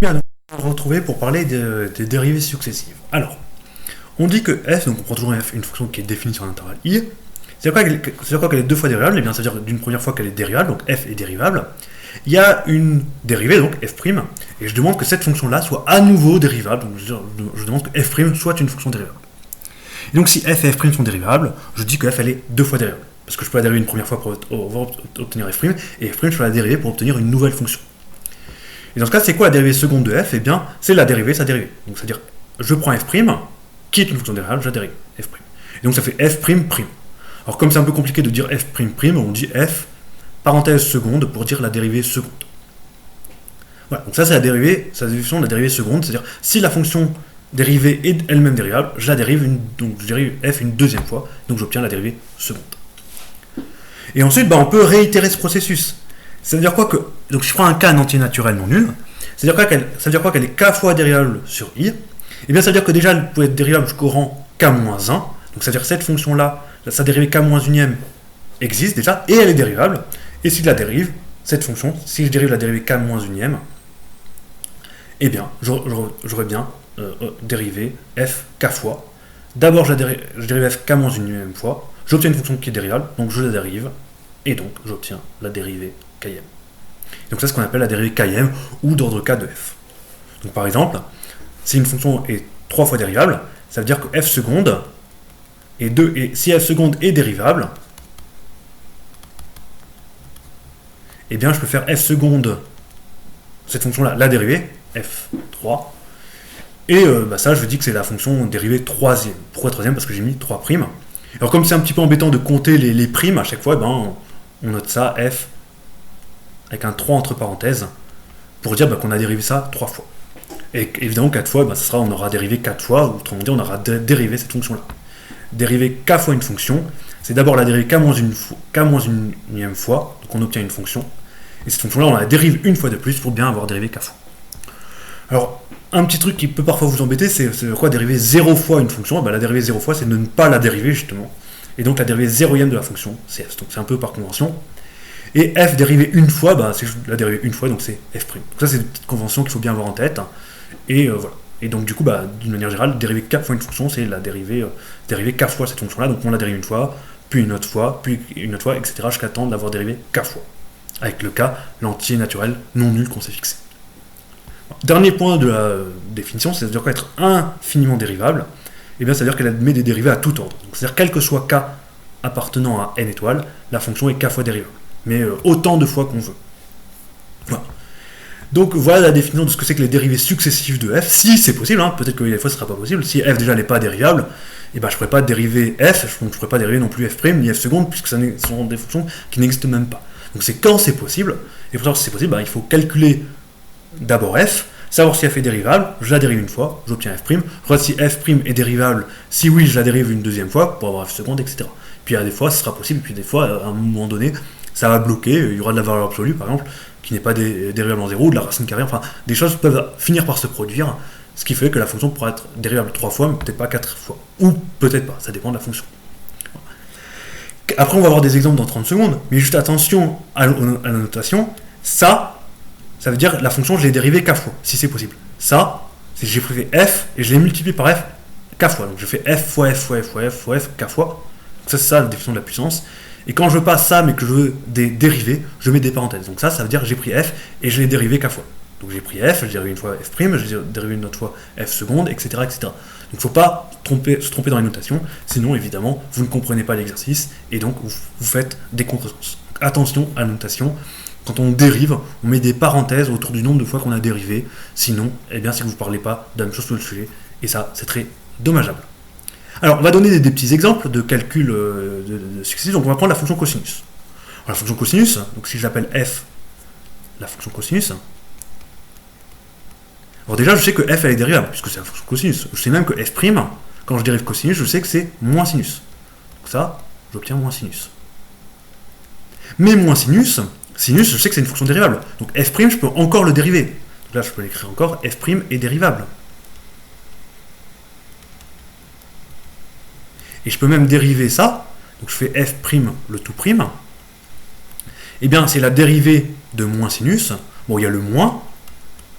Bien, on va retrouver pour parler des dérivées successives. Alors, on dit que f, donc on prend toujours f, une fonction qui est définie sur un intervalle i, c'est-à-dire quoi qu'elle est deux fois dérivable? Eh bien, c'est-à-dire d'une première fois qu'elle est dérivable, donc f est dérivable, il y a une dérivée, donc f', et je demande que cette fonction-là soit à nouveau dérivable, donc je demande que f' soit une fonction dérivable. Et donc si f et f' sont dérivables, je dis que f elle est deux fois dérivable, parce que je peux la dériver une première fois pour obtenir f', et f' je peux la dériver pour obtenir une nouvelle fonction. Et dans ce cas, c'est quoi la dérivée seconde de f? Eh bien, c'est la dérivée de sa dérivée. Donc, c'est-à-dire, je prends f', qui est une fonction dérivable, je la dérive, f'. Et donc, ça fait f''. Alors, comme c'est un peu compliqué de dire f'', on dit f, parenthèse seconde, pour dire la dérivée seconde. Voilà, donc ça, c'est la définition de la dérivée seconde, c'est-à-dire, si la fonction dérivée est elle-même dérivable, je dérive f une deuxième fois, donc j'obtiens la dérivée seconde. Et ensuite, on peut réitérer ce processus. C'est-à-dire quoi que. Donc je prends un k un entier naturel non nul. C'est-à-dire quoi qu'elle est k fois dérivable sur i. Et bien ça veut dire que déjà elle peut être dérivable jusqu'au rang k-1. Donc c'est-à-dire que cette fonction-là, sa dérivée k-1 existe déjà, et elle est dérivable. Et si je la dérive, cette fonction, si je dérive la dérivée k-1, eh bien j'aurais bien dérivé f k fois. D'abord je dérive f k-1 fois, j'obtiens une fonction qui est dérivable, donc je la dérive, et donc j'obtiens la dérivée km. Donc ça, c'est ce qu'on appelle la dérivée km ou d'ordre k de f. Donc par exemple, si une fonction est 3 fois dérivable, ça veut dire que f seconde et si f seconde est dérivable, eh bien je peux faire f seconde, cette fonction-là, la dérivée, f3, et ça je dis que c'est la fonction dérivée troisième. Pourquoi troisième? Parce que j'ai mis 3'. Alors comme c'est un petit peu embêtant de compter les primes à chaque fois, on note ça, f avec un 3 entre parenthèses, pour dire qu'on a dérivé ça 3 fois. Et évidemment, 4 fois, on aura dérivé 4 fois, ou autrement dit, on aura dérivé cette fonction-là. Dériver k fois une fonction, c'est d'abord la dériver k-1 fois, donc on obtient une fonction, et cette fonction-là, on la dérive une fois de plus pour bien avoir dérivé k fois. Alors, un petit truc qui peut parfois vous embêter, c'est quoi dériver 0 fois une fonction? La dérivée 0 fois, c'est de ne pas la dériver, justement. Et donc, la dérivée 0e de la fonction, c'est f. Donc, c'est un peu par convention. Et f dérivé une fois, c'est la dérivée une fois, donc c'est f'. Donc ça, c'est une petite convention qu'il faut bien avoir en tête. Et voilà. Et donc du coup, d'une manière générale, dériver k fois une fonction, c'est la dérivée k fois cette fonction-là. Donc on la dérive une fois, puis une autre fois, etc. jusqu'à temps d'avoir dérivé k fois. Avec le k, l'entier naturel non nul qu'on s'est fixé. Dernier point de la définition, c'est-à-dire qu'être infiniment dérivable, et bien c'est-à-dire qu'elle admet des dérivées à tout ordre. Donc c'est-à-dire quel que soit k appartenant à n étoiles, la fonction est k fois dérivable. Mais autant de fois qu'on veut. Voilà. Donc voilà la définition de ce que c'est que les dérivées successives de f, si c'est possible, peut-être que des fois ce ne sera pas possible, si f déjà n'est pas dérivable, je ne pourrais pas dériver f, donc je ne pourrais pas dériver non plus f' ni f seconde, puisque ce sont des fonctions qui n'existent même pas. Donc c'est quand c'est possible, et pour savoir si c'est possible, il faut calculer d'abord f, savoir si f est dérivable, je la dérive une fois, j'obtiens f', je regarde si f' est dérivable, si oui, je la dérive une deuxième fois, pour avoir f seconde, etc. Puis à des fois, ce sera possible, et puis des fois, à un moment donné, ça va bloquer, il y aura de la valeur absolue par exemple, qui n'est pas dérivable en 0, ou de la racine carrée, enfin, des choses peuvent finir par se produire, ce qui fait que la fonction pourra être dérivable 3 fois, mais peut-être pas 4 fois, ou peut-être pas, ça dépend de la fonction. Après on va avoir des exemples dans 30 secondes, mais juste attention à la notation, ça veut dire la fonction je l'ai dérivée k fois, si c'est possible. Ça, c'est j'ai pris f, et je l'ai multiplié par f k fois, donc je fais f fois f fois f fois f fois f k fois, donc ça c'est ça la définition de la puissance. Et quand je passe ça, mais que je veux des dérivés, je mets des parenthèses. Donc ça veut dire que j'ai pris f et je l'ai dérivé k fois. Donc j'ai pris f, je dérive une fois f', je dérive une autre fois f seconde, etc. etc. Donc il ne faut pas se tromper dans les notations, sinon évidemment vous ne comprenez pas l'exercice et donc vous faites des contresens. Donc attention à la notation, quand on dérive, on met des parenthèses autour du nombre de fois qu'on a dérivé, sinon, c'est que vous ne parlez pas de la même chose sur le sujet, et ça c'est très dommageable. Alors, on va donner des petits exemples de calcul de successifs. Donc, on va prendre la fonction cosinus. Alors, la fonction cosinus, donc si je l'appelle f, la fonction cosinus. Alors, déjà, je sais que f elle est dérivable, puisque c'est la fonction cosinus. Je sais même que f', quand je dérive cosinus, je sais que c'est moins sinus. Donc, ça, j'obtiens moins sinus. Mais moins sinus, je sais que c'est une fonction dérivable. Donc, f', je peux encore le dériver. Donc là, je peux l'écrire encore, f' est dérivable. Et je peux même dériver ça, donc je fais f' le tout prime, et bien c'est la dérivée de moins sinus, bon il y a le moins,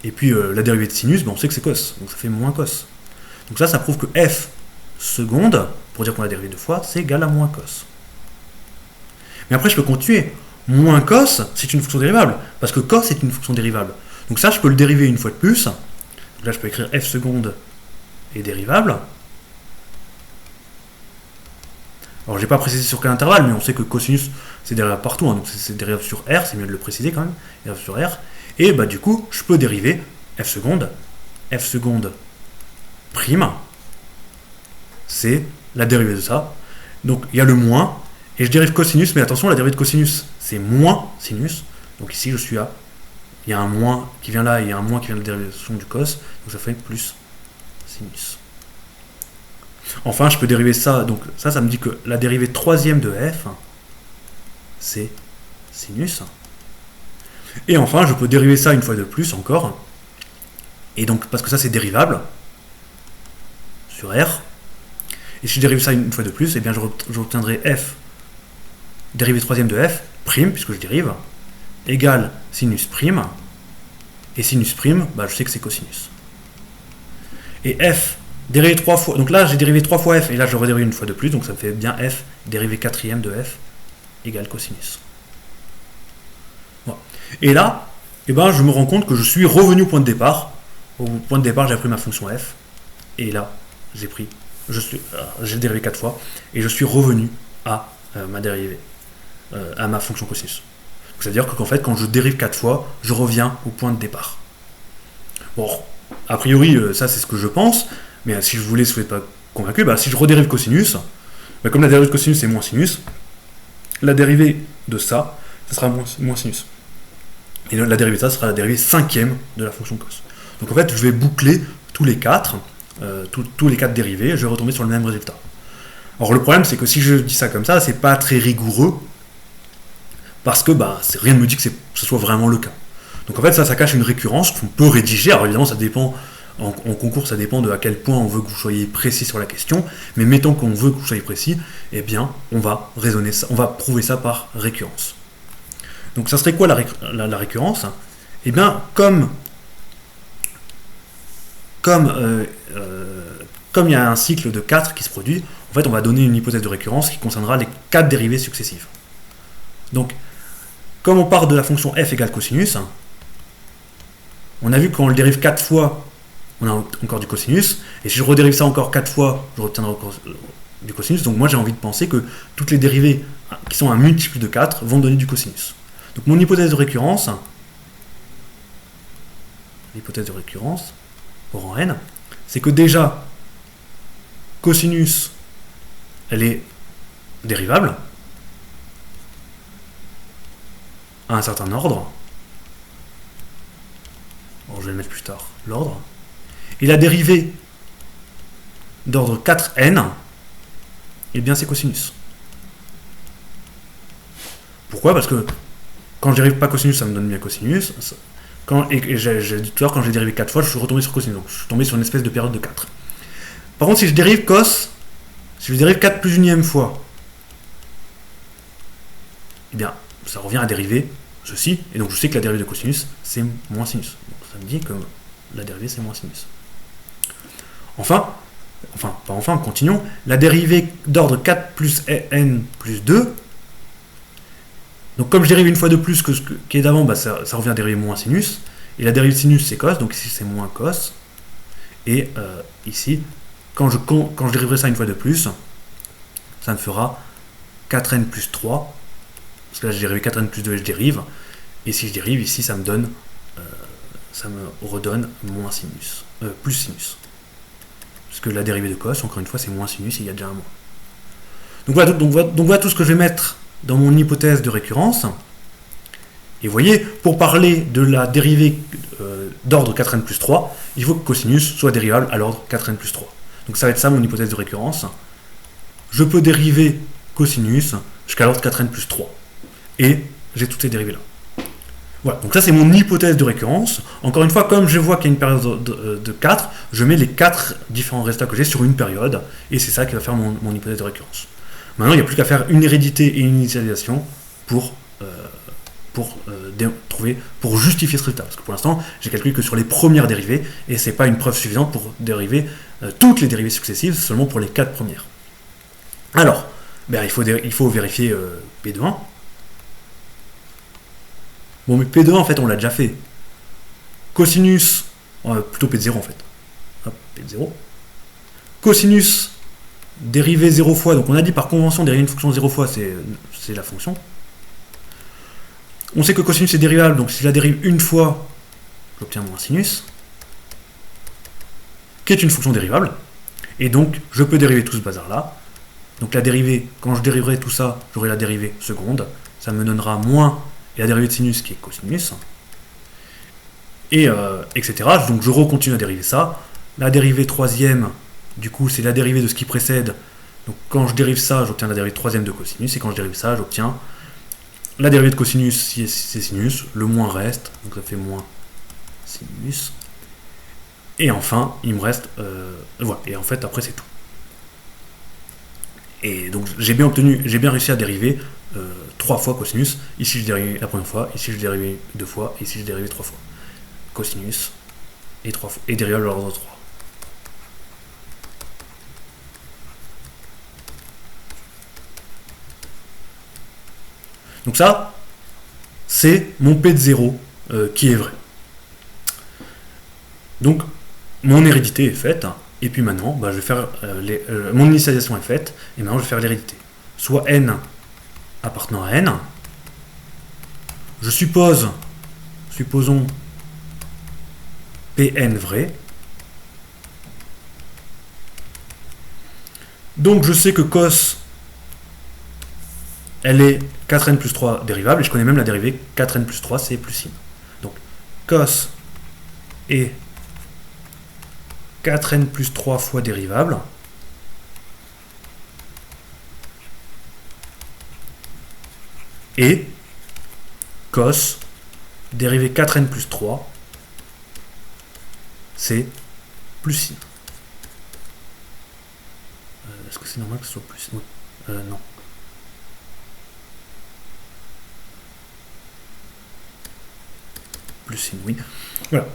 Et puis la dérivée de sinus, on sait que c'est cos, donc ça fait moins cos. Donc ça prouve que f seconde, pour dire qu'on a dérivé deux fois, c'est égal à moins cos. Mais après, je peux continuer. Moins cos, c'est une fonction dérivable, parce que cos est une fonction dérivable. Donc ça, je peux le dériver une fois de plus. Donc là, je peux écrire f seconde est dérivable. Alors, j'ai pas précisé sur quel intervalle, mais on sait que cosinus, c'est dérivable partout, hein, donc c'est dérivable sur R, c'est mieux de le préciser quand même, dérivable sur R. Et bah du coup, je peux dériver f seconde prime, c'est la dérivée de ça. Donc il y a le moins, et je dérive cosinus, mais attention, la dérivée de cosinus, c'est moins sinus. Donc ici, je suis à, il y a un moins qui vient là, et il y a un moins qui vient de la dérivation du cos, donc ça fait plus sinus. Enfin, je peux dériver ça, donc ça me dit que la dérivée troisième de f, c'est sinus. Et enfin, je peux dériver ça une fois de plus encore. Et donc, parce que ça c'est dérivable sur R. Et si je dérive ça une fois de plus, eh bien j'obtiendrai f, dérivée troisième de f, prime, puisque je dérive, égale sinus prime. Et sinus prime, bah, je sais que c'est cosinus. Et f, dérivé 3 fois, donc là j'ai dérivé 3 fois f, et là je redérive une fois de plus, donc ça me fait bien f, dérivée quatrième de f, égale cosinus. Voilà. Et là, eh ben, je me rends compte que je suis revenu au point de départ. Au point de départ, j'ai pris ma fonction f, et là, j'ai dérivé 4 fois, et je suis revenu à ma dérivée, à ma fonction cosinus. C'est-à-dire qu'en fait, quand je dérive 4 fois, je reviens au point de départ. Bon, a priori, ça c'est ce que je pense, mais si vous n'êtes pas convaincu, bah, si je redérive cosinus, bah, comme la dérivée de cosinus c'est moins sinus, la dérivée de ça sera moins sinus. Et la dérivée de ça sera la dérivée cinquième de la fonction cos. Donc en fait, je vais boucler tous les 4 dérivés, je vais retomber sur le même résultat. Alors le problème, c'est que si je dis ça comme ça, c'est pas très rigoureux, parce que bah, rien ne me dit que ce soit vraiment le cas. Donc en fait, ça cache une récurrence qu'on peut rédiger. Alors évidemment, ça dépend, en concours, ça dépend de à quel point on veut que vous soyez précis sur la question, mais mettons qu'on veut que vous soyez précis, eh bien, on va raisonner ça, on va prouver ça par récurrence. Donc ça serait quoi la récurrence? Eh bien, comme il y a un cycle de 4 qui se produit, en fait, on va donner une hypothèse de récurrence qui concernera les 4 dérivées successives. Donc, comme on part de la fonction f égale cosinus, on a vu que quand on le dérive 4 fois, on a encore du cosinus, et si je redérive ça encore 4 fois, je retiendrai encore du cosinus. Donc moi, j'ai envie de penser que toutes les dérivées qui sont un multiple de 4 vont donner du cosinus. Donc mon hypothèse de récurrence, au rang n, c'est que déjà, cosinus, elle est dérivable à un certain ordre. Bon, je vais le mettre plus tard, l'ordre. Et la dérivée d'ordre 4n, eh bien c'est cosinus. Pourquoi? Parce que quand je dérive pas cosinus, ça me donne bien cosinus. Et j'ai dit tout à l'heure, quand j'ai dérivé 4 fois, je suis retombé sur cosinus. Donc je suis tombé sur une espèce de période de 4. Par contre, si je dérive cos, si je dérive 4 plus unième fois, eh bien, ça revient à dériver ceci. Et donc je sais que la dérivée de cosinus, c'est moins sinus. Donc ça me dit que la dérivée, c'est moins sinus. Continuons. La dérivée d'ordre 4 plus n plus 2. Donc comme je dérive une fois de plus que ce qui est d'avant, bah, ça revient à dériver moins sinus. Et la dérivée de sinus, c'est cos. Donc ici, c'est moins cos. Et ici, quand je dériverai ça une fois de plus, ça me fera 4n plus 3. Parce que là, j'ai dérivé 4n plus 2 et je dérive. Et si je dérive, ici, ça me redonne moins sinus. Plus sinus. Parce que la dérivée de cos, encore une fois, c'est moins sinus et il y a déjà un moins. Donc voilà tout ce que je vais mettre dans mon hypothèse de récurrence. Et vous voyez, pour parler de la dérivée d'ordre 4n plus 3, il faut que cosinus soit dérivable à l'ordre 4n plus 3. Donc ça va être ça mon hypothèse de récurrence. Je peux dériver cosinus jusqu'à l'ordre 4n plus 3. Et j'ai toutes ces dérivées là. Voilà, donc ça c'est mon hypothèse de récurrence. Encore une fois, comme je vois qu'il y a une période de 4, je mets les 4 différents résultats que j'ai sur une période, et c'est ça qui va faire mon hypothèse de récurrence. Maintenant, il n'y a plus qu'à faire une hérédité et une initialisation pour pour justifier ce résultat. Parce que pour l'instant, j'ai calculé que sur les premières dérivées, et c'est pas une preuve suffisante pour dériver toutes les dérivées successives, seulement pour les 4 premières. Alors, il faut vérifier P de 1. Bon, mais P de 1, en fait, on l'a déjà fait. Cosinus, plutôt P de 0 en fait. Hop, P de 0. Cosinus dérivé 0 fois, donc on a dit par convention dériver une fonction 0 fois, c'est la fonction. On sait que cosinus est dérivable, donc si je la dérive une fois, j'obtiens moins sinus, qui est une fonction dérivable. Et donc, je peux dériver tout ce bazar-là. Donc la dérivée, quand je dériverai tout ça, j'aurai la dérivée seconde. Ça me donnera moins et la dérivée de sinus qui est cosinus. Et etc. Donc je recontinue à dériver ça. La dérivée troisième, du coup, c'est la dérivée de ce qui précède. Donc quand je dérive ça, j'obtiens la dérivée troisième de cosinus. Et quand je dérive ça, j'obtiens la dérivée de cosinus si c'est sinus. Le moins reste, donc ça fait moins sinus. Et enfin, il me reste... voilà. Et en fait, après, c'est tout. Et donc j'ai bien réussi à dériver 3 fois cosinus. Ici je dérive la première fois, ici je dérive 2 fois, ici je dérive 3 fois. Cosinus et 3 fois, et dérivable à l'ordre 3. Donc ça, c'est mon P de 0 qui est vrai. Donc mon hérédité est faite. Et puis maintenant, je vais faire mon initialisation est faite, et maintenant je vais faire l'hérédité. Soit n appartenant à n. Supposons Pn vrai. Donc je sais que cos, elle est 4n plus 3 dérivable, et je connais même la dérivée 4n plus 3, c'est plus sin. Donc cos est 4n plus 3 fois dérivable. Et cos dérivé 4n plus 3, c'est plus sin. Est-ce que c'est normal que ce soit plus sin? Non. Plus sin, oui. Voilà.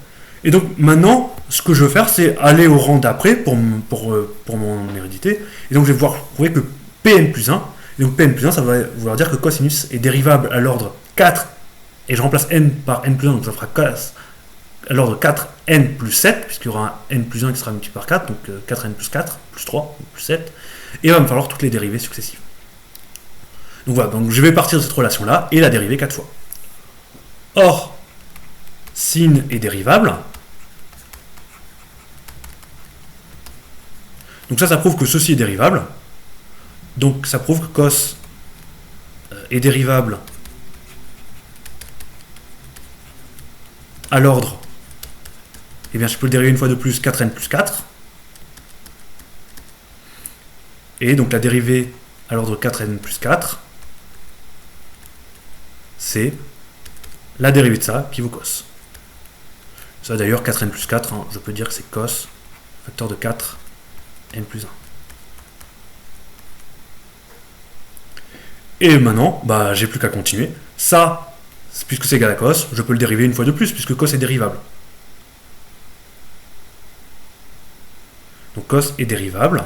Et donc maintenant, ce que je veux faire, c'est aller au rang d'après pour mon hérédité. Et donc je vais pouvoir prouver que Pn plus 1, et donc Pn plus 1, ça va vouloir dire que cosinus est dérivable à l'ordre 4, et je remplace n par n plus 1, donc ça fera cos à l'ordre 4n plus 7, puisqu'il y aura un n plus 1 qui sera multiplié par 4, donc 4n plus 4, plus 3, plus 7, et il va me falloir toutes les dérivées successives. Donc voilà, donc je vais partir de cette relation-là, et la dériver 4 fois. Or, sin est dérivable. Donc ça prouve que ceci est dérivable. Donc ça prouve que cos est dérivable à l'ordre. Eh bien, je peux le dériver une fois de plus, 4n plus 4. Et donc la dérivée à l'ordre 4n plus 4, c'est la dérivée de ça qui vaut cos. Ça d'ailleurs, 4n plus 4, je peux dire que c'est cos, facteur de 4, n plus 1. Et maintenant, j'ai plus qu'à continuer. Ça, puisque c'est égal à cos, je peux le dériver une fois de plus, puisque cos est dérivable. Donc cos est dérivable.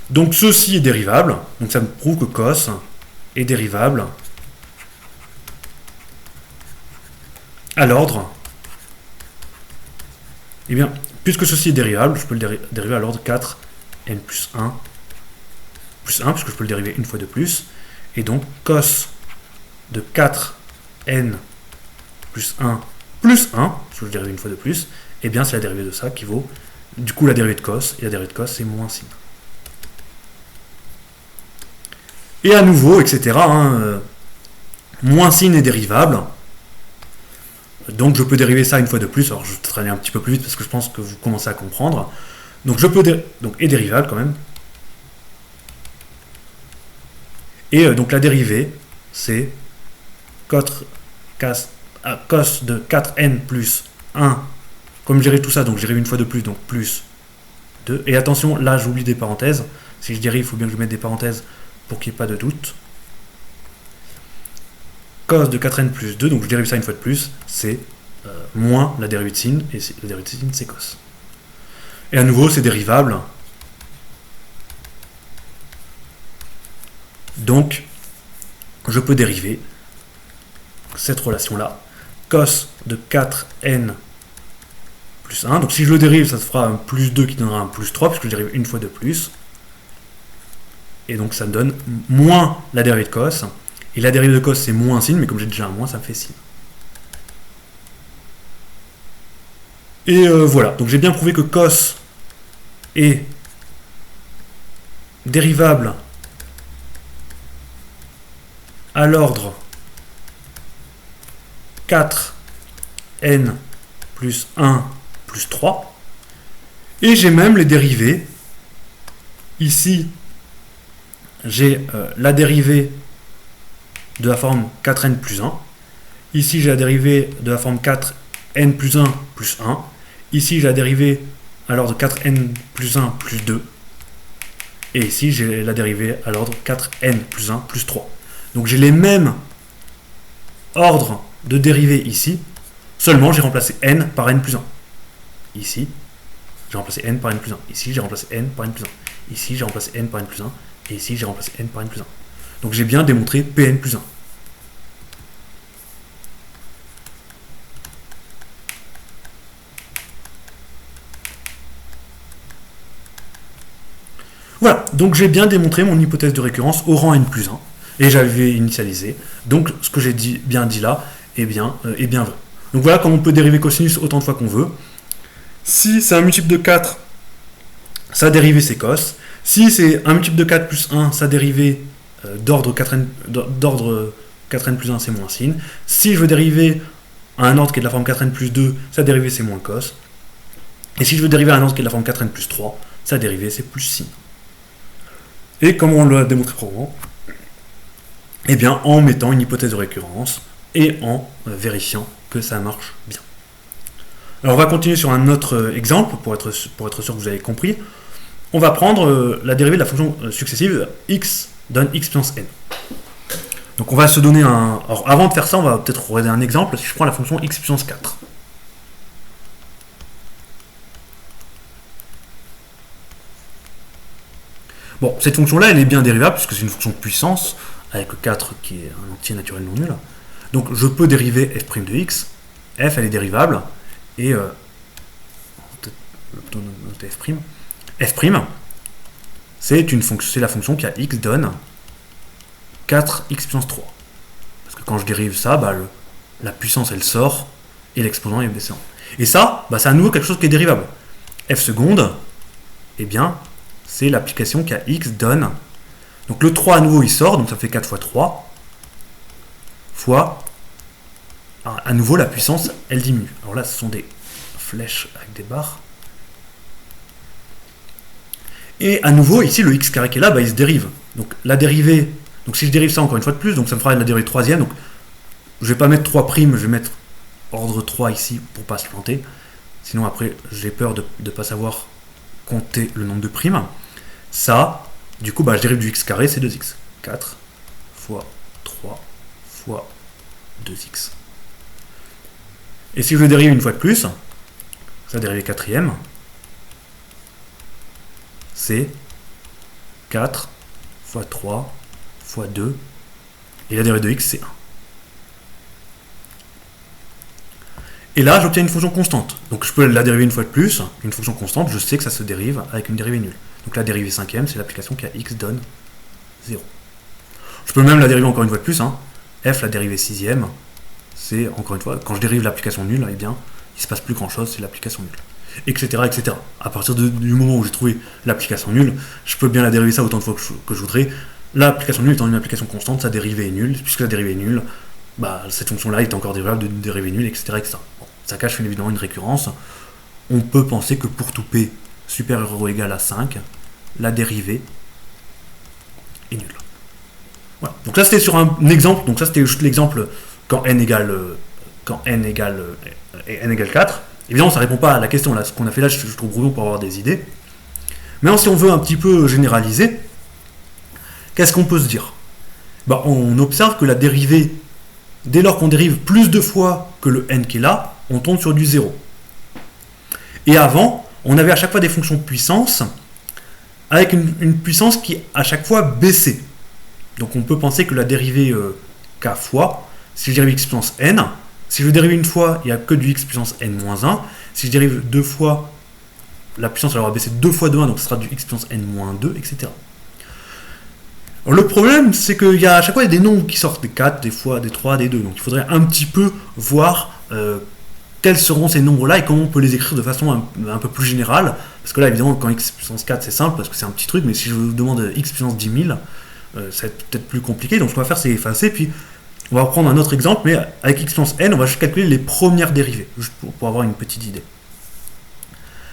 Donc ceci est dérivable. Donc ça me prouve que cos est dérivable à l'ordre. Eh bien, puisque ceci est dérivable, je peux le dériver à l'ordre 4n plus 1, puisque je peux le dériver une fois de plus. Et donc, cos de 4n plus 1 plus 1, puisque je le dérive une fois de plus, eh bien, c'est la dérivée de ça qui vaut, du coup, la dérivée de cos, et la dérivée de cos, c'est moins sin. Et à nouveau, etc., moins sin est dérivable. Donc je peux dériver ça une fois de plus. Alors je vais peut-être aller un petit peu plus vite parce que je pense que vous commencez à comprendre. Donc je peux donc est dérivable quand même. Et donc la dérivée, c'est cos de 4n plus 1. Comme je dérive tout ça, donc je dérive une fois de plus, donc plus 2. Et attention, là j'oublie des parenthèses. Si je dérive, il faut bien que je mette des parenthèses pour qu'il n'y ait pas de doute. cos de 4n plus 2, donc je dérive ça une fois de plus, c'est moins la dérivée de sin, et la dérivée de sin c'est cos. Et à nouveau c'est dérivable, donc je peux dériver cette relation-là, cos de 4n plus 1, donc si je le dérive, ça se fera un plus 2 qui donnera un plus 3, puisque je dérive une fois de plus, et donc ça me donne moins la dérivée de cos, et la dérivée de cos c'est moins sin, mais comme j'ai déjà un moins, ça me fait sin. Et voilà, donc j'ai bien prouvé que cos est dérivable à l'ordre 4n plus 1 plus 3. Et j'ai même les dérivés. Ici, j'ai la dérivée de la forme 4n plus 1. Ici, j'ai la dérivée de la forme 4n plus 1 plus 1. Ici, j'ai la dérivée à l'ordre 4n plus 1 plus 2. Et ici, j'ai la dérivée à l'ordre 4n plus 1 plus 3. Donc j'ai les mêmes ordres de dérivées ici, seulement j'ai remplacé n par n plus 1. Ici, j'ai remplacé n par n plus 1. Ici, j'ai remplacé n par n plus 1. Ici, j'ai remplacé n par n plus 1. Et ici, j'ai remplacé n par n plus 1. Donc j'ai bien démontré Pn plus 1. Voilà, donc j'ai bien démontré mon hypothèse de récurrence au rang n plus 1. Et j'avais initialisé. Donc ce que j'ai bien dit là est bien vrai. Donc voilà comment on peut dériver cosinus autant de fois qu'on veut. Si c'est un multiple de 4, sa dérivée c'est cos. Si c'est un multiple de 4 plus 1, sa dérivée d'ordre 4n plus 1, c'est moins sin. Si je veux dériver à un ordre qui est de la forme 4n plus 2, sa dérivée c'est moins cos. Et si je veux dériver à un ordre qui est de la forme 4n plus 3, sa dérivée c'est plus sin. Et comment on l'a démontré probablement? Eh bien, en mettant une hypothèse de récurrence et en vérifiant que ça marche bien. Alors, on va continuer sur un autre exemple pour être sûr que vous avez compris. On va prendre la dérivée de la fonction successive x donne x puissance n. Donc, on va se donner un... Alors, avant de faire ça, on va peut-être regarder un exemple. Si je prends la fonction x puissance 4. Bon, cette fonction-là, elle est bien dérivable puisque c'est une fonction de puissance avec 4 qui est un entier naturel non nul. Donc je peux dériver f' de x. F, elle est dérivable. Et f', c'est la fonction qui à x donne 4x puissance 3. Parce que quand je dérive ça, la puissance elle sort et l'exposant est descendant. Et ça, c'est à nouveau quelque chose qui est dérivable. F seconde, eh bien, c'est l'application qui à x donne. Donc le 3 à nouveau il sort, donc ça fait 4 fois 3, fois, à nouveau la puissance elle diminue. Alors là ce sont des flèches avec des barres. Et à nouveau ici le x carré qui est là, il se dérive. Donc la dérivée, donc si je dérive ça encore une fois de plus, donc ça me fera la dérivée troisième, donc je vais pas mettre 3', je vais mettre ordre 3 ici pour pas se planter. Sinon après j'ai peur de ne pas savoir compter le nombre de primes. Ça, du coup, je dérive du x carré, c'est 2x. 4 fois 3 fois 2x. Et si je le dérive une fois de plus, sa dérivée quatrième, c'est 4 fois 3 fois 2, et la dérivée de x, c'est 1. Et là, j'obtiens une fonction constante. Donc je peux la dériver une fois de plus, une fonction constante, je sais que ça se dérive avec une dérivée nulle. Donc la dérivée cinquième, c'est l'application qui à x donne 0. Je peux même la dériver encore une fois de plus. F, la dérivée sixième, c'est encore une fois, quand je dérive l'application nulle, eh bien, il ne se passe plus grand chose, c'est l'application nulle. Etc. etc. À partir du moment où j'ai trouvé l'application nulle, je peux bien la dériver ça autant de fois que je voudrais. L'application nulle étant une application constante, sa dérivée est nulle. Puisque la dérivée est nulle, cette fonction-là est encore dérivable d'une dérivée nulle, etc. etc. Bon, ça cache évidemment une récurrence. On peut penser que pour tout p supérieur ou égal à 5, la dérivée est nulle. Voilà. Donc là c'était sur un exemple, donc ça c'était juste l'exemple quand n égale 4. Évidemment ça ne répond pas à la question, là ce qu'on a fait là je trouve brouillon pour avoir des idées. Maintenant si on veut un petit peu généraliser, qu'est-ce qu'on peut se dire? On observe que la dérivée dès lors qu'on dérive plus de fois que le n qui est là, on tombe sur du 0. Et avant, on avait à chaque fois des fonctions de puissance avec une puissance qui à chaque fois baissait. Donc on peut penser que la dérivée k fois, si je dérive x puissance n, si je dérive une fois, il n'y a que du x puissance n-1. Si je dérive deux fois, la puissance va baisser 2 fois de 1, donc ce sera du x puissance n-2, etc. Alors, le problème, c'est qu'il y a à chaque fois des nombres qui sortent, des 4, des fois, des 3, des 2. Donc il faudrait un petit peu voir quels seront ces nombres-là et comment on peut les écrire de façon un peu plus générale. Parce que là, évidemment, quand x puissance 4, c'est simple, parce que c'est un petit truc, mais si je vous demande x puissance 10 000, ça va être peut-être plus compliqué. Donc ce qu'on va faire, c'est effacer, puis on va prendre un autre exemple, mais avec x puissance n, on va juste calculer les premières dérivées, juste pour avoir une petite idée.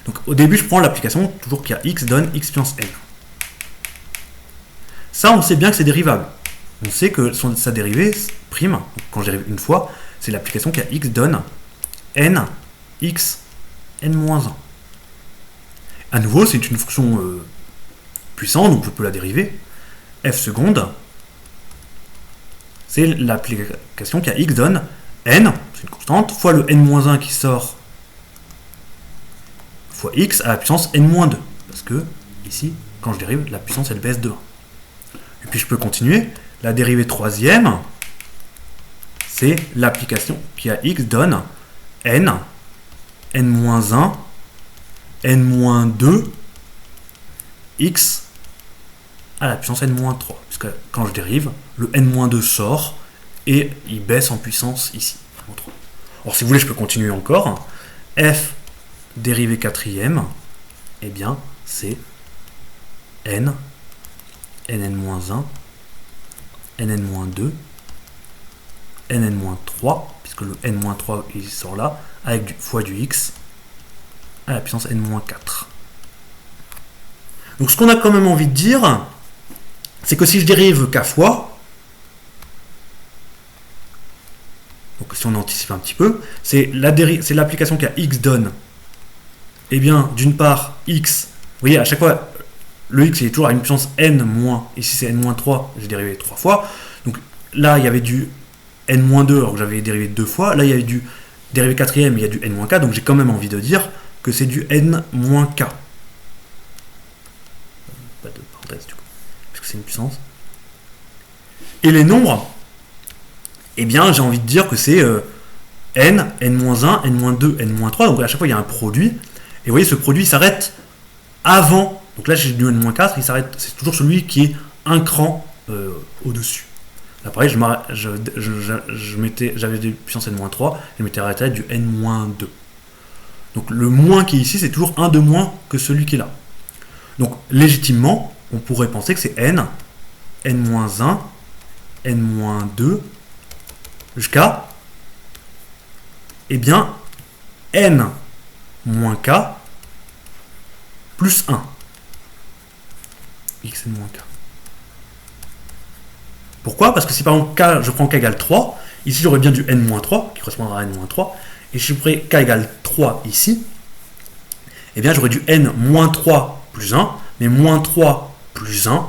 Donc au début, je prends l'application, toujours qu'il y a x donne x puissance n. Ça, on sait bien que c'est dérivable. On sait que sa dérivée, prime, quand je dérive une fois, c'est l'application qui a x donne n, x, n-1. À nouveau, c'est une fonction puissante, donc je peux la dériver. F seconde, c'est l'application qui a x donne n, c'est une constante, fois le n-1 qui sort, fois x à la puissance n-2. Parce que, ici, quand je dérive, la puissance, elle baisse de 1. Et puis je peux continuer. La dérivée troisième, c'est l'application qui a x donne n, n-1, n-2, x à la puissance n-3. Puisque quand je dérive, le n-2 sort et il baisse en puissance ici. Alors si vous voulez, je peux continuer encore. F dérivée quatrième, eh bien, c'est n, nn-1, nn-2, nn-3, puisque le n-3 il sort là, avec fois du x à la puissance n-4. Donc ce qu'on a quand même envie de dire, c'est que si je dérive k fois, donc si on anticipe un petit peu, c'est l'application qui a x donne, eh bien d'une part x, vous voyez à chaque fois, le x il est toujours à une puissance n-, ici c'est n-3, j'ai dérivé 3 fois, donc là il y avait du n-2 alors que j'avais dérivé 2 fois, là il y avait du dérivé quatrième, il y a du n-k, donc j'ai quand même envie de dire que c'est du n-k. Pas de parenthèse du coup, parce que c'est une puissance. Et les nombres, eh bien j'ai envie de dire que c'est n, n-1, n-2, n-3, donc à chaque fois il y a un produit, et vous voyez ce produit s'arrête avant. Donc là, j'ai du n-4, il s'arrête, c'est toujours celui qui est un cran au-dessus. Là, pareil, j'avais des puissances n-3, je m'étais arrêté à du n-2. Donc le moins qui est ici, c'est toujours un de moins que celui qui est là. Donc légitimement, on pourrait penser que c'est n, n-1, n-2, jusqu'à, eh bien, n moins k plus 1. X n moins k. Pourquoi? Parce que si par exemple k, je prends k égale 3, ici j'aurais bien du n-3, qui correspondra à n-3, et si je prends k égale 3 ici, eh bien j'aurais du n-3 plus 1, mais moins 3 plus 1,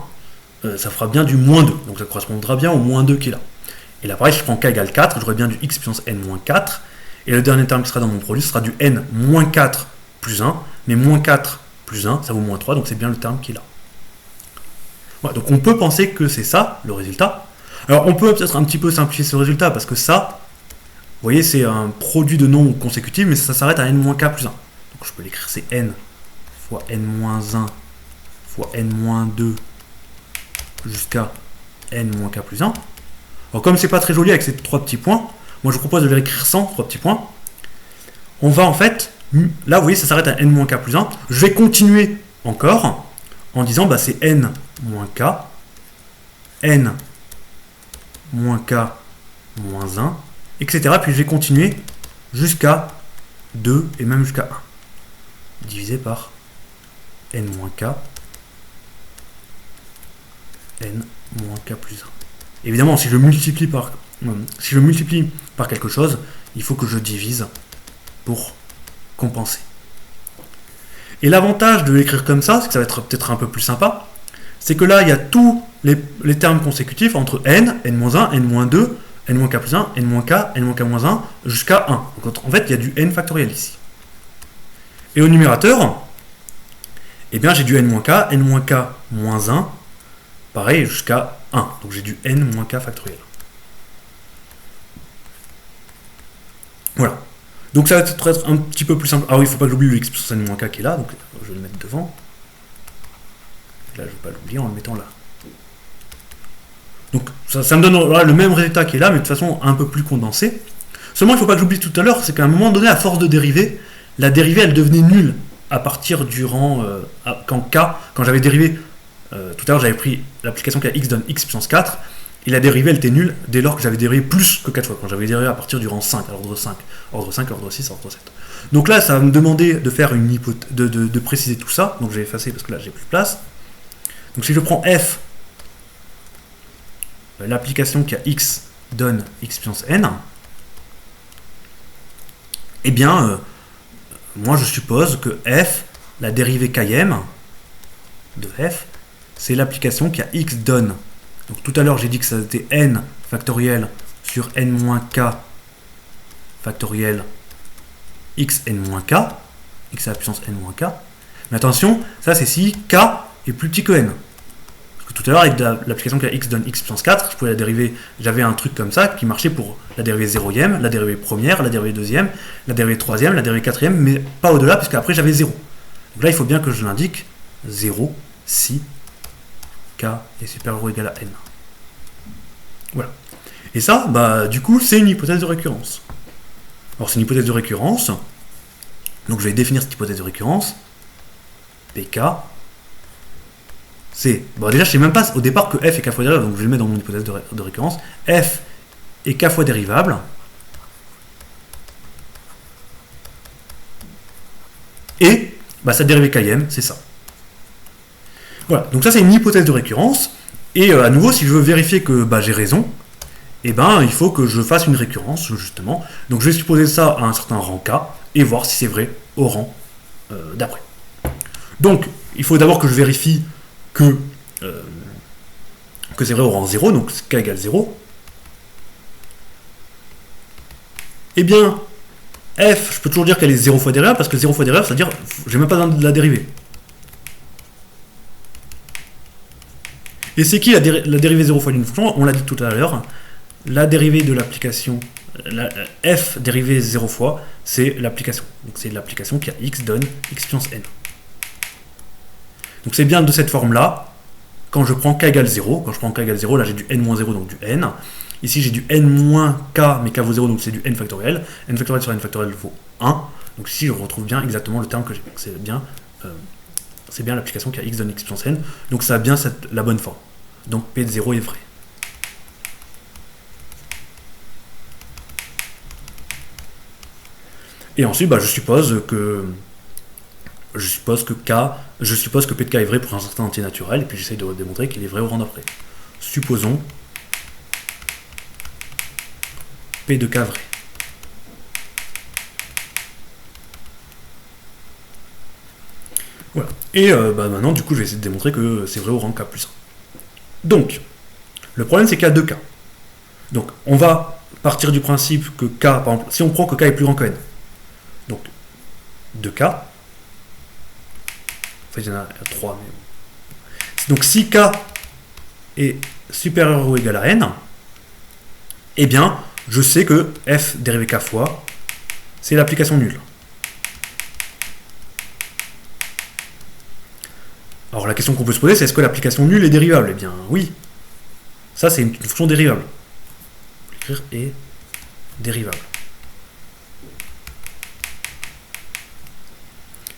ça fera bien du moins 2, donc ça correspondra bien au moins 2 qui est là. Et là pareil, si je prends k égale 4, j'aurais bien du x puissance n-4, et le dernier terme qui sera dans mon produit sera du n-4 plus 1, mais moins 4 plus 1, ça vaut moins 3, donc c'est bien le terme qui est là. Voilà, donc on peut penser que c'est ça, le résultat. Alors on peut peut-être un petit peu simplifier ce résultat, parce que ça, vous voyez, c'est un produit de nombres consécutifs, mais ça s'arrête à n-k plus 1. Donc je peux l'écrire, c'est n fois n-1 fois n-2 jusqu'à n-k plus 1. Alors comme c'est pas très joli avec ces 3 petits points, moi je vous propose de les écrire sans 3 petits points. On va en fait, là vous voyez, ça s'arrête à n-k plus 1. Je vais continuer encore en disant, bah c'est n moins k, n moins k moins 1, etc. Puis je vais continuer jusqu'à 2 et même jusqu'à 1, divisé par n moins k, n moins k plus 1. Évidemment, si je multiplie par quelque chose, il faut que je divise pour compenser. Et l'avantage de l'écrire comme ça, c'est que ça va être peut-être un peu plus sympa, c'est que là, il y a tous les termes consécutifs entre n, n-1, n-2, n-k plus 1, n-k, n-k moins 1, jusqu'à 1. Donc en fait, il y a du n factoriel ici. Et au numérateur, eh bien j'ai du n-k, n-k moins 1, pareil, jusqu'à 1. Donc j'ai du n-k factoriel. Voilà. Donc ça va être un petit peu plus simple. Ah oui, il ne faut pas que j'oublie le x plus n-k qui est là, donc je vais le mettre devant. Et là, je ne vais pas l'oublier en le mettant là. Donc ça me donne le même résultat qui est là, mais de façon un peu plus condensée. Seulement, il ne faut pas que j'oublie tout à l'heure, c'est qu'à un moment donné, à force de dériver, la dérivée, elle devenait nulle à partir du rang... quand j'avais dérivé, tout à l'heure, j'avais pris l'application qui a x donne x puissance 4, et la dérivée, elle était nulle dès lors que j'avais dérivé plus que 4 fois, quand j'avais dérivé à partir du rang 5, à l'ordre 5, ordre 5, ordre 6, ordre 7. Donc là, ça va me demander de faire une de préciser tout ça, donc je vais effacer parce que là, j'ai plus de place. Donc si je prends f, l'application qui a x donne x puissance n, eh bien, moi je suppose que f, la dérivée km de f, c'est l'application qui a x donne. Donc tout à l'heure j'ai dit que ça était n factoriel sur n-k factoriel x n-k, x à la puissance n-k. Mais attention, ça c'est si k est plus petit que n. Tout à l'heure, avec l'application qui a x donne x puissance 4, je pouvais la dériver, j'avais un truc comme ça qui marchait pour la dérivée 0e, la dérivée première, la dérivée deuxième, la dérivée troisième, la dérivée quatrième, mais pas au-delà, puisque après j'avais 0. Donc là, il faut bien que je l'indique 0 si k est supérieur ou égal à n. Voilà. Et ça, bah, du coup, c'est une hypothèse de récurrence. Alors, c'est une hypothèse de récurrence. Donc, je vais définir cette hypothèse de récurrence. Pk. C'est, bon déjà je sais même pas au départ que f est k fois dérivable, donc je vais le mettre dans mon hypothèse de récurrence. F est k fois dérivable. Et bah, sa dérivée km, c'est ça. Voilà, donc ça c'est une hypothèse de récurrence. Et à nouveau, si je veux vérifier que bah, j'ai raison, eh ben, il faut que je fasse une récurrence, justement. Donc je vais supposer ça à un certain rang k, et voir si c'est vrai au rang d'après. Donc, il faut d'abord que je vérifie que c'est vrai au rang 0, donc k égale 0. Eh bien, f, je peux toujours dire qu'elle est 0 fois dérivable, parce que 0 fois dérivable, c'est-à-dire j'ai même pas besoin de la dériver. Et c'est qui la dérivée 0 fois d'une fonction? On l'a dit tout à l'heure, la dérivée de l'application, f dérivée 0 fois, c'est l'application. Donc c'est l'application qui a x donne x puissance n. Donc c'est bien de cette forme-là, quand je prends k égale 0, quand je prends k égale 0, là j'ai du n-0, donc du n. Ici j'ai du n-k, mais k vaut 0, donc c'est du n factoriel. N factoriel sur n factoriel vaut 1. Donc ici je retrouve bien exactement le terme que j'ai. C'est bien l'application qui a x donne x puissance n. Donc ça a bien la bonne forme. Donc p de 0 est vrai. Et ensuite, bah, je suppose que p de k est vrai pour un certain entier naturel, et puis j'essaie de démontrer qu'il est vrai au rang d'après. Supposons p de k vrai. Voilà. Et bah, maintenant, du coup, je vais essayer de démontrer que c'est vrai au rang k plus 1. Donc, le problème, c'est qu'il y a 2 k. Donc, on va partir du principe que k, par exemple, si on prend que k est plus grand que n, donc 2k, il y en a 3. Mais... Donc si k est supérieur ou égal à n, eh bien, je sais que f dérivé k fois, c'est l'application nulle. Alors la question qu'on peut se poser, c'est est-ce que l'application nulle est dérivable? Eh bien, oui. Ça, c'est une fonction dérivable. L'écrire est dérivable.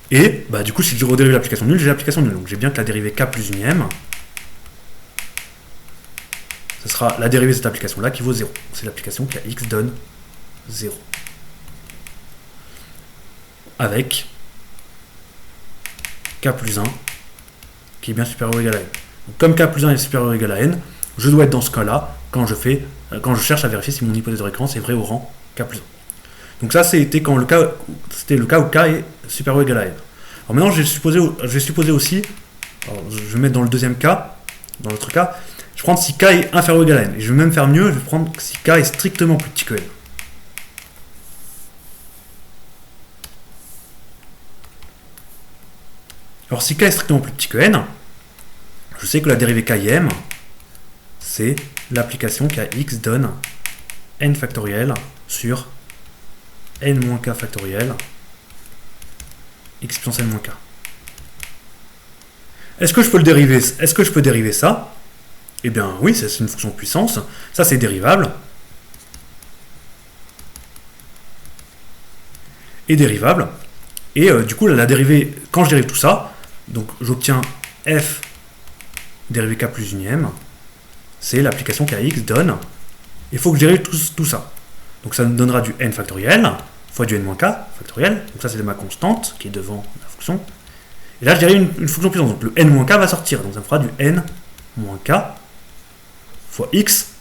Et bah, du coup, si je redérive l'application nulle, j'ai l'application nulle. Donc j'ai bien que la dérivée k plus unième, ce sera la dérivée de cette application-là qui vaut 0. C'est l'application qui a x donne 0. Avec k plus 1 qui est bien supérieur ou égal à n. Donc, comme k plus 1 est supérieur ou égal à n, je dois être dans ce cas-là quand je cherche à vérifier si mon hypothèse de récurrence est vraie au rang k plus 1. Donc ça, c'était le cas où k est supérieur ou égal à n. Alors maintenant, je vais supposer aussi, alors je vais mettre dans le deuxième cas, dans l'autre cas, Je vais prendre si k est inférieur ou égal à n. Et je vais même faire mieux, je vais prendre si k est strictement plus petit que n. Alors si k est strictement plus petit que n, je sais que la dérivée km, c'est l'application kx donne n factoriel sur n moins k factoriel x puissance n moins k. Est-ce que je peux le dériver? Est-ce que je peux dériver ça? Eh bien oui, c'est une fonction de puissance. Ça c'est dérivable. Et dérivable. Et du coup, la dérivée, quand je dérive tout ça, donc j'obtiens f dérivé k plus unième, c'est l'application kx donne. Il faut que je dérive tout ça. Donc ça me donnera du n factoriel fois du n moins k factoriel. Donc ça c'est ma constante qui est devant la fonction. Et là je dérive une fonction puissance. Donc le n moins k va sortir. Donc ça me fera du n moins k fois x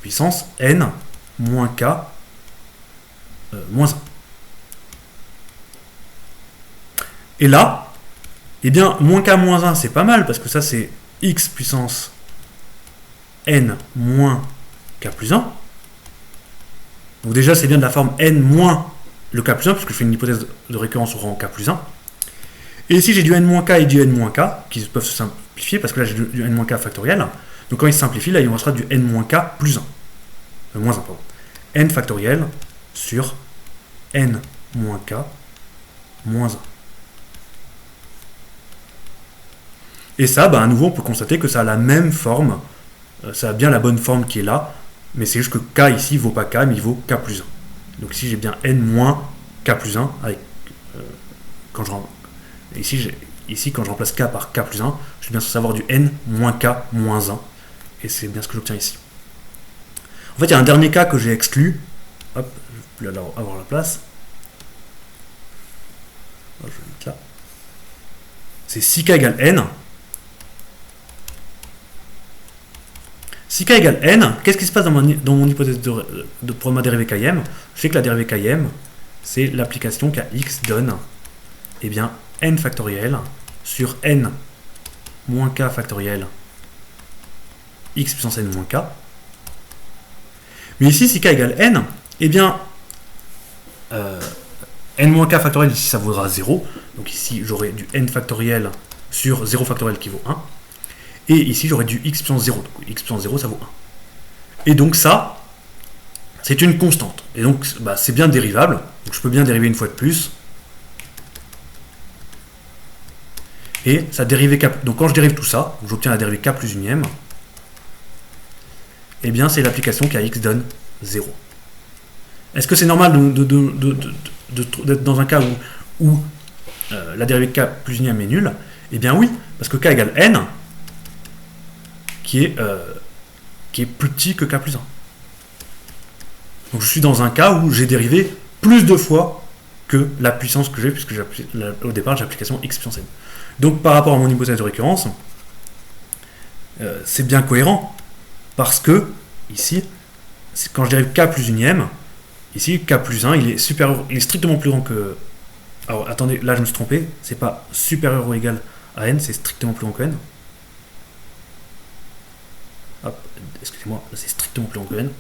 puissance n moins k moins 1. Et là, eh bien, moins k moins 1, c'est pas mal, parce que ça, c'est x puissance n moins k plus 1. Donc déjà, c'est bien de la forme n moins le k plus 1, parce que je fais une hypothèse de récurrence au rang k plus 1. Et ici, j'ai du n moins k et du n moins k, qui peuvent se simplifier, parce que là, j'ai du n moins k factoriel. Donc quand il se simplifie, là, il me restera du n moins k plus 1. Moins 1, pardon. N factoriel sur n moins k moins 1. Et ça, bah, à nouveau, on peut constater que ça a la même forme, ça a bien la bonne forme qui est là, mais c'est juste que k ici ne vaut pas k, mais il vaut k plus 1. Donc ici, j'ai bien n moins k plus 1, avec, ici, quand je remplace k par k plus 1, je vais bien savoir du n moins k moins 1, et c'est bien ce que j'obtiens ici. En fait, il y a un dernier cas que j'ai exclu, hop, je ne vais plus avoir la place, je vais le mettre là, c'est si k égale n. Si k égale n, qu'est-ce qui se passe dans mon hypothèse pour ma dérivée km? Je sais que la dérivée km, c'est l'application kx donne eh bien, n factoriel sur n moins k factoriel x puissance n moins k. Mais ici, si k égale n, eh bien, n moins k factoriel, ici, ça vaudra 0. Donc ici, j'aurai du n factoriel sur 0 factoriel qui vaut 1. Et ici, j'aurai du x puissance 0. Donc x puissance 0, ça vaut 1. Et donc ça, c'est une constante. Et donc, bah, c'est bien dérivable. Donc je peux bien dériver une fois de plus. Et ça dérive k. Donc quand je dérive tout ça, j'obtiens la dérivée k plus unième. Eh bien, c'est l'application kx donne 0. Est-ce que c'est normal d'être dans un cas où la dérivée k plus unième est nulle? Eh bien oui, parce que k égale n, qui est plus petit que k plus 1. Donc je suis dans un cas où j'ai dérivé plus de fois que la puissance que j'ai, puisque au départ j'ai l'application x puissance n. Donc par rapport à mon hypothèse de récurrence, c'est bien cohérent, parce que ici, quand je dérive k plus unième, ici k plus 1, il est strictement plus grand que... Alors attendez, là je me suis trompé, c'est pas supérieur ou égal à n, c'est strictement plus grand que n. Hop, excusez-moi, c'est strictement plus grand que n.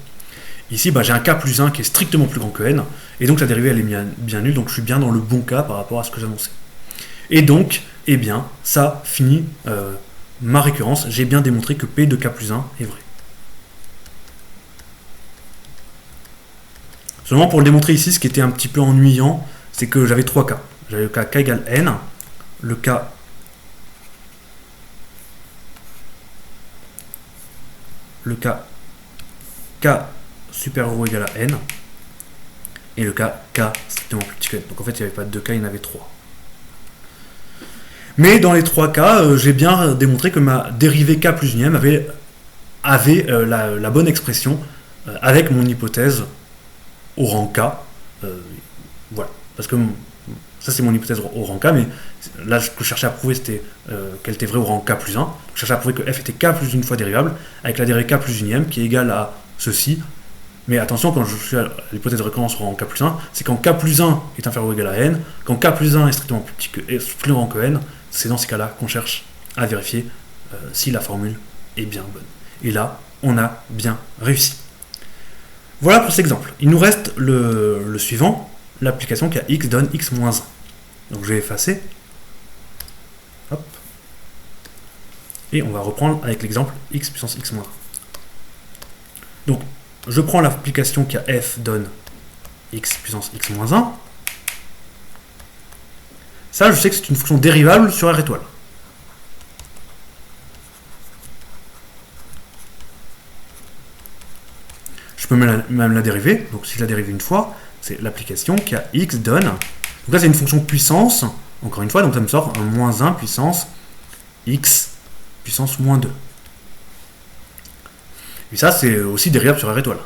Ici, bah, j'ai un k plus 1 qui est strictement plus grand que n, et donc la dérivée elle est bien nulle, donc je suis bien dans le bon cas par rapport à ce que j'annonçais. Et donc, eh bien, ça finit ma récurrence, j'ai bien démontré que P de k plus 1 est vrai. Seulement pour le démontrer ici, ce qui était un petit peu ennuyant, c'est que j'avais 3 cas. J'avais le cas k égale n, le cas k supérieur ou égal à n, et le cas k strictement plus petit que n. Donc en fait, il n'y avait pas 2 cas, il y en avait 3. Mais dans les 3 cas, j'ai bien démontré que ma dérivée k plus unième avait la bonne expression avec mon hypothèse au rang k. Voilà. Parce que ça, c'est mon hypothèse au rang k, mais là, ce que je cherchais à prouver, c'était qu'elle était vraie au rang k plus 1. Je cherchais à prouver que f était k plus une fois dérivable, avec la dérivée k plus unième, qui est égale à ceci. Mais attention, quand je suis à l'hypothèse de récurrence au rang k plus 1, c'est quand k plus 1 est inférieur ou égal à n, quand k plus 1 est strictement plus grand que n, c'est dans ce cas-là qu'on cherche à vérifier si la formule est bien bonne. Et là, on a bien réussi. Voilà pour cet exemple. Il nous reste le suivant, l'application qui a x donne x moins 1. Donc je vais effacer. Hop. Et on va reprendre avec l'exemple x puissance x moins 1. Donc, je prends l'application qui a f donne x puissance x moins 1. Ça, je sais que c'est une fonction dérivable sur R étoile. Je peux même la dériver. Donc, si je la dérive une fois, c'est l'application qui a x donne. Donc là, c'est une fonction puissance. Encore une fois, donc ça me sort un moins 1 puissance x puissance moins 2. Et ça, c'est aussi dérivable sur R étoile.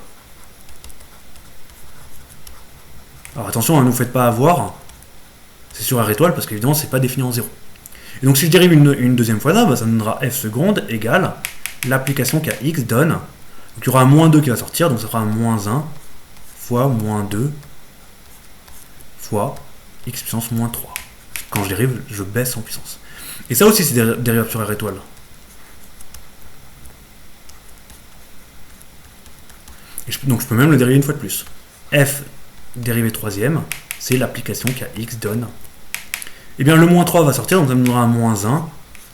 Alors attention, ne vous faites pas avoir. C'est sur R étoile parce qu'évidemment, c'est pas défini en 0. Et donc, si je dérive une deuxième fois là, ça me donnera f seconde égale l'application qui a x donne. Donc, il y aura un moins 2 qui va sortir, donc ça fera un moins 1 fois moins 2 fois x puissance moins 3. Quand je dérive, je baisse en puissance. Et ça aussi, c'est dérivable sur R étoile. Donc je peux même le dériver une fois de plus. F dérivé troisième, c'est l'application qui a x donne. Et bien le moins 3 va sortir, donc ça me donnera un moins 1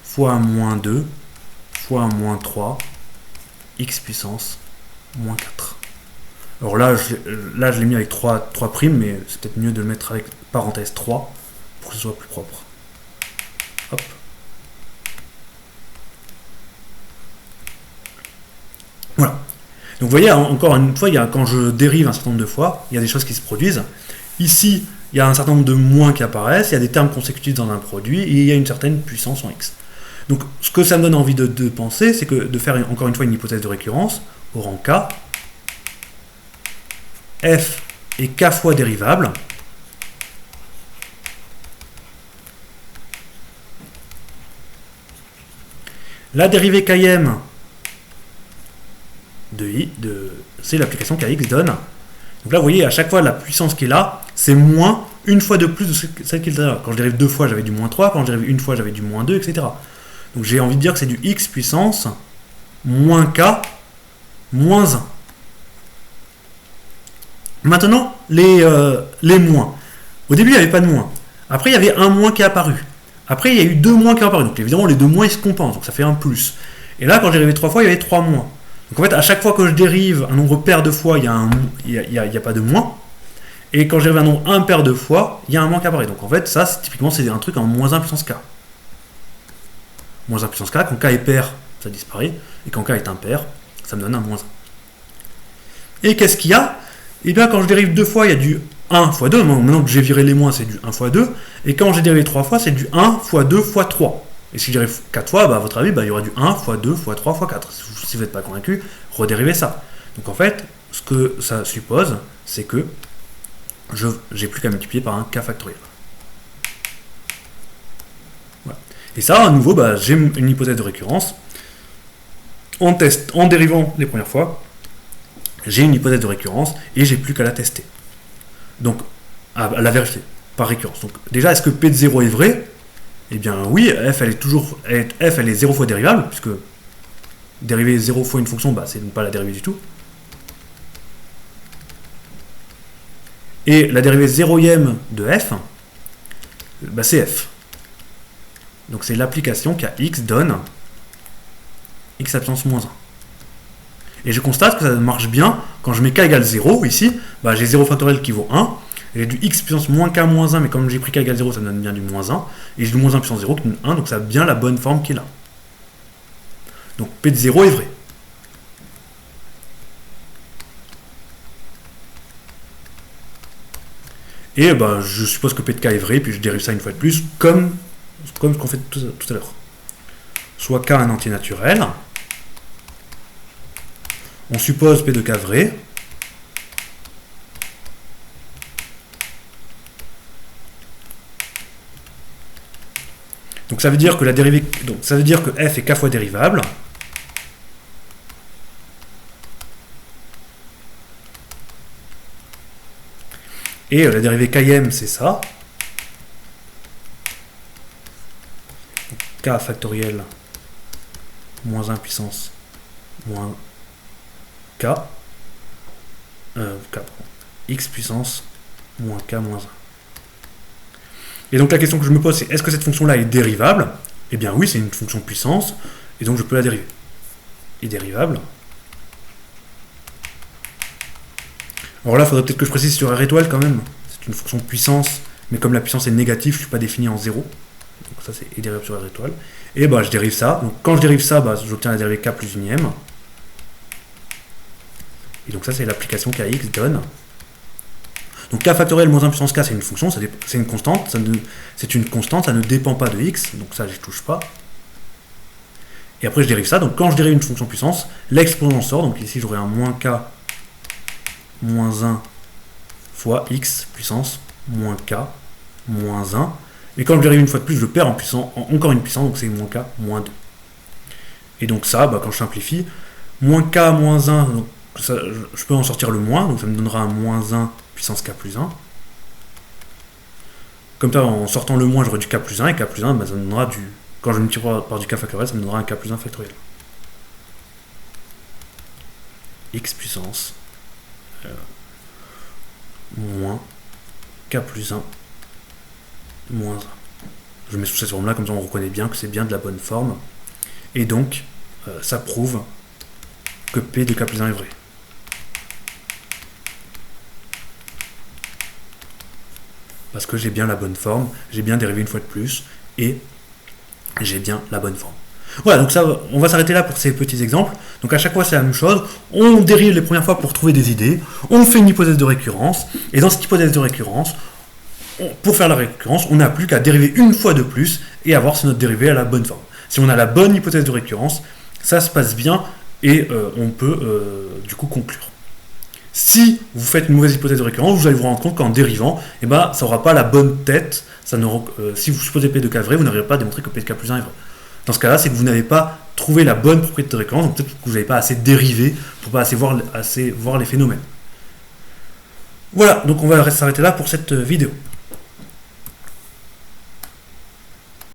fois un moins 2 fois un moins 3 x puissance moins 4. Alors là, je l'ai mis avec 3 primes, mais c'est peut-être mieux de le mettre avec parenthèse 3 pour que ce soit plus propre. Hop. Voilà. Donc vous voyez, encore une fois, quand je dérive un certain nombre de fois, il y a des choses qui se produisent. Ici, il y a un certain nombre de moins qui apparaissent, il y a des termes consécutifs dans un produit, et il y a une certaine puissance en x. Donc ce que ça me donne envie de penser, c'est que de faire encore une fois une hypothèse de récurrence, au rang k, f est k fois dérivable, la dérivée km c'est l'application kx donne. Donc là, vous voyez, à chaque fois, la puissance qui est là, c'est moins une fois de plus de celle qui est là. Quand je dérive deux fois, j'avais du moins 3. Quand je dérive une fois, j'avais du moins 2, etc. Donc j'ai envie de dire que c'est du x puissance moins k moins 1. Maintenant, les moins. Au début, il n'y avait pas de moins. Après, il y avait un moins qui est apparu. Après, il y a eu deux moins qui sont apparus. Donc évidemment, les deux moins, ils se compensent. Donc ça fait un plus. Et là, quand j'ai dérivé 3 fois, il y avait 3 moins. Donc en fait, à chaque fois que je dérive un nombre pair de fois, il n'y a pas de moins. Et quand je dérive un nombre impair de fois, il y a un moins qui apparaît. Donc en fait, ça, typiquement, c'est un truc en moins 1 puissance k. Moins 1 puissance k, quand k est pair, ça disparaît. Et quand k est impair, ça me donne un moins 1. Et qu'est-ce qu'il y a? Eh bien, quand je dérive 2 fois, il y a du 1 fois 2. Maintenant que j'ai viré les moins, c'est du 1 fois 2. Et quand j'ai dérivé 3 fois, c'est du 1 fois 2 fois 3. Et si je dérive 4 fois, à votre avis, il y aura du 1 fois 2 fois 3 fois 4. Si vous n'êtes pas convaincu, redérivez ça. Donc en fait, ce que ça suppose, c'est que j'ai plus qu'à multiplier par un k factoriel. Voilà. Et ça, à nouveau, j'ai une hypothèse de récurrence. En dérivant les premières fois, j'ai une hypothèse de récurrence et j'ai plus qu'à la tester. Donc, à la vérifier par récurrence. Donc déjà, est-ce que P de 0 est vrai? Eh bien oui, f elle est 0 fois dérivable, puisque dériver 0 fois une fonction, c'est ne pas la dériver du tout. Et la dérivée 0e de f, c'est f. Donc c'est l'application qui a x donne x absence moins 1. Et je constate que ça marche bien quand je mets k égale 0, ici, j'ai 0 factoriel qui vaut 1, j'ai du x puissance moins k moins 1, mais comme j'ai pris k égale 0, ça me donne bien du moins 1, et j'ai du moins 1 puissance 0 qui donne 1, donc ça a bien la bonne forme qui est là. Donc P de 0 est vrai. Et je suppose que P de k est vrai, puis je dérive ça une fois de plus, comme ce qu'on fait tout à l'heure. Soit k un entier naturel, on suppose P de k vrai, donc ça veut dire que ça veut dire que f est k fois dérivable. Et la dérivée km, c'est ça. Donc, k factoriel moins 1 puissance moins k, x puissance moins k moins 1. Et donc la question que je me pose, c'est est-ce que cette fonction-là est dérivable? Eh bien oui, c'est une fonction puissance, et donc je peux la dériver. Et dérivable. Alors là, il faudrait peut-être que je précise sur R étoile quand même. C'est une fonction puissance, mais comme la puissance est négative, je ne suis pas défini en 0. Donc ça, c'est dérivable sur R étoile. Et bah, je dérive ça. Donc quand je dérive ça, bah, j'obtiens la dérivée k plus unième. Et donc ça, c'est l'application kx donne. Donc k factoriel moins 1 puissance k, c'est une fonction, c'est une constante, c'est une constante, ça ne dépend pas de x, donc ça, je ne touche pas. Et après, je dérive ça. Donc quand je dérive une fonction puissance, l'exposant sort. Donc ici, j'aurai un moins k moins 1 fois x puissance moins k moins 1. Et quand je dérive une fois de plus, je perds en puissance, encore une puissance, donc c'est moins k moins 2. Et donc ça, bah, quand je simplifie, moins k moins 1, donc ça, je peux en sortir le moins, donc ça me donnera un moins 1 puissance k plus 1. Comme ça, en sortant le moins, j'aurai du k plus 1, et k plus 1, bah, ça me donnera du... Quand je multiplie par du k factoriel, ça me donnera un k plus 1 factoriel. X puissance moins k plus 1 moins 1. Je mets sous cette forme-là, comme ça on reconnaît bien que c'est bien de la bonne forme. Et donc, ça prouve que P de k plus 1 est vrai. Parce que j'ai bien la bonne forme, j'ai bien dérivé une fois de plus, et j'ai bien la bonne forme. Voilà, donc ça, on va s'arrêter là pour ces petits exemples. Donc à chaque fois, c'est la même chose. On dérive les premières fois pour trouver des idées. On fait une hypothèse de récurrence. Et dans cette hypothèse de récurrence, pour faire la récurrence, on n'a plus qu'à dériver une fois de plus et avoir si notre dérivée à la bonne forme. Si on a la bonne hypothèse de récurrence, ça se passe bien et on peut du coup conclure. Si vous faites une mauvaise hypothèse de récurrence, vous allez vous rendre compte qu'en dérivant, eh ben, ça n'aura pas la bonne tête. Si vous supposez P de K vrai, vous n'arriverez pas à démontrer que P de K plus 1 est vrai. Dans ce cas-là, c'est que vous n'avez pas trouvé la bonne propriété de récurrence, donc peut-être que vous n'avez pas assez dérivé pour pas assez voir les phénomènes. Voilà, donc on va s'arrêter là pour cette vidéo.